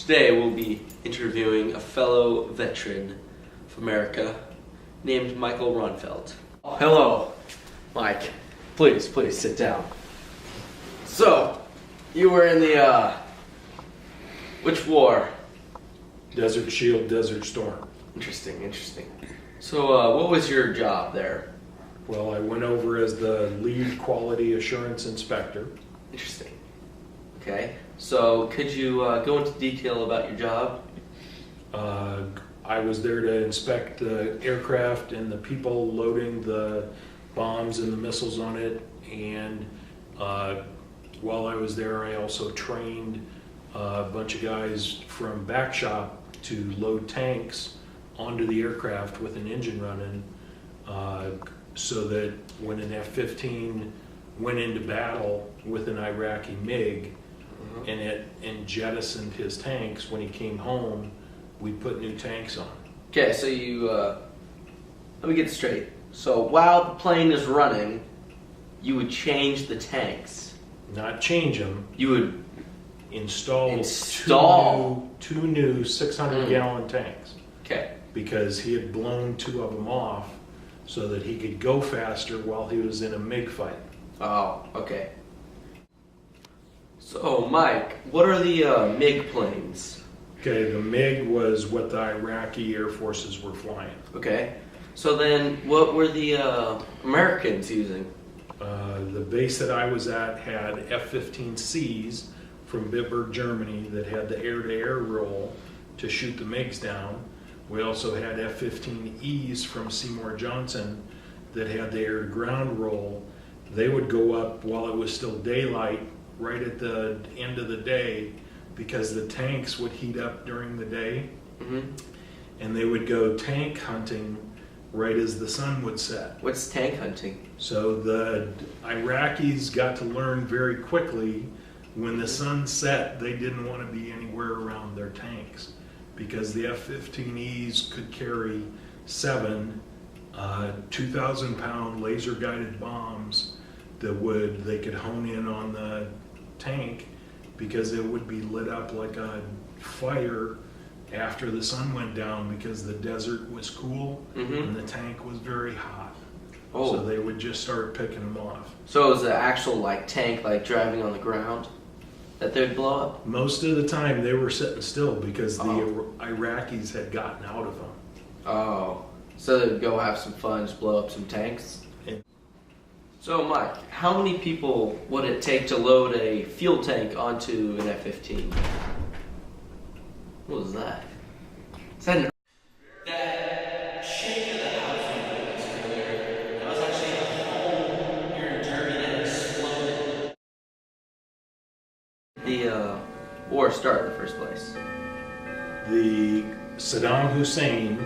Today we'll be interviewing a fellow veteran of America named Michael Ronfeld. Hello, Mike. Please sit down. So, you were in the, which war? Desert Shield, Desert Storm. Interesting. So, what was your job there? Well, I went over as the lead quality assurance inspector. Interesting. Okay. So, could you go into detail about your job? I was there to inspect the aircraft and the people loading the bombs and the missiles on it. And while I was there, I also trained a bunch of guys from back shop to load tanks onto the aircraft with an engine running, so that when an F-15 went into battle with an Iraqi MiG, and jettisoned his tanks, when he came home, we put new tanks on. Okay, so you, let me get this straight. So while the plane is running, you would change the tanks. Not change them. You would install two new 600-gallon tanks. Okay. Because he had blown 2 of them off so that he could go faster while he was in a MiG fight. Oh, okay. So, Mike, what are the MiG planes? Okay, the MiG was what the Iraqi Air Forces were flying. Okay. So then, what were the Americans using? The base that I was at had F-15Cs from Bitburg, Germany, that had the air-to-air roll to shoot the MiGs down. We also had F-15Es from Seymour Johnson that had the air-to-ground roll. They would go up while it was still daylight, right at the end of the day, because the tanks would heat up during the day. And they would go tank hunting right as the sun would set. What's tank hunting? So the Iraqis got to learn very quickly, when the sun set, they didn't want to be anywhere around their tanks, because the F-15Es could carry 7 2,000-pound laser-guided bombs that they could hone in on the tank, because it would be lit up like a fire after the sun went down, because the desert was cool and the tank was very hot. So they would just start picking them off. So it was an actual tank driving on the ground that they would blow up? Most of the time they were sitting still, because the Iraqis had gotten out of them. Oh, so they'd go have some fun, just blow up some tanks? So Mike, how many people would it take to load a fuel tank onto an F-15? What was that? Is that that shake of the house we witnessed earlier? That was actually a hole here in Germany that exploded. The war started in the first place. The Saddam Hussein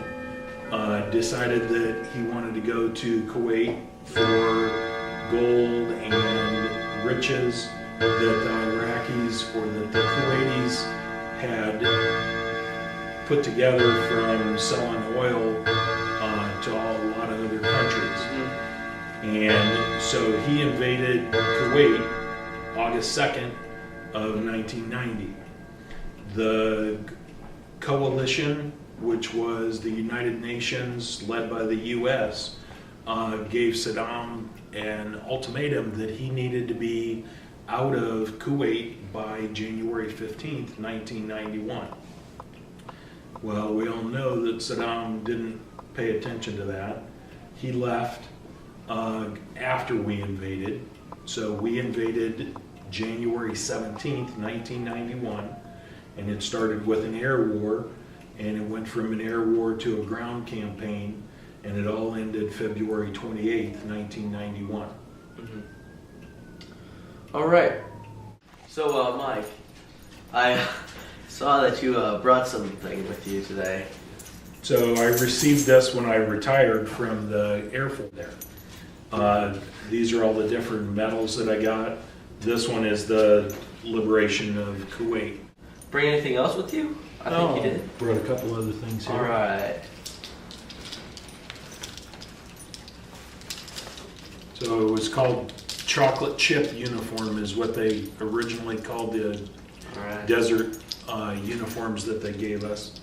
decided that he wanted to go to Kuwait for gold and riches that the Iraqis or that the Kuwaitis had put together from selling oil to a lot of other countries. And so he invaded Kuwait August 2nd of 1990. The coalition, which was the United Nations led by the US, gave Saddam an ultimatum that he needed to be out of Kuwait by January 15th, 1991. Well, we all know that Saddam didn't pay attention to that. He left after we invaded. So we invaded January 17th, 1991, and it started with an air war, and it went from an air war to a ground campaign, and it all ended February 28th, 1991. Mm-hmm. All right. So, Mike, I saw that you brought something with you today. So I received this when I retired from the Air Force there. These are all the different medals that I got. This one is the liberation of Kuwait. Bring anything else with you? I think you did. Brought a couple other things here. All right. So it was called chocolate chip uniform is what they originally called the desert uniforms that they gave us.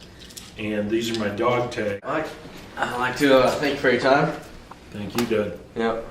And these are my dog tags. I'd like to thank you for your time. Thank you, Doug. Yep.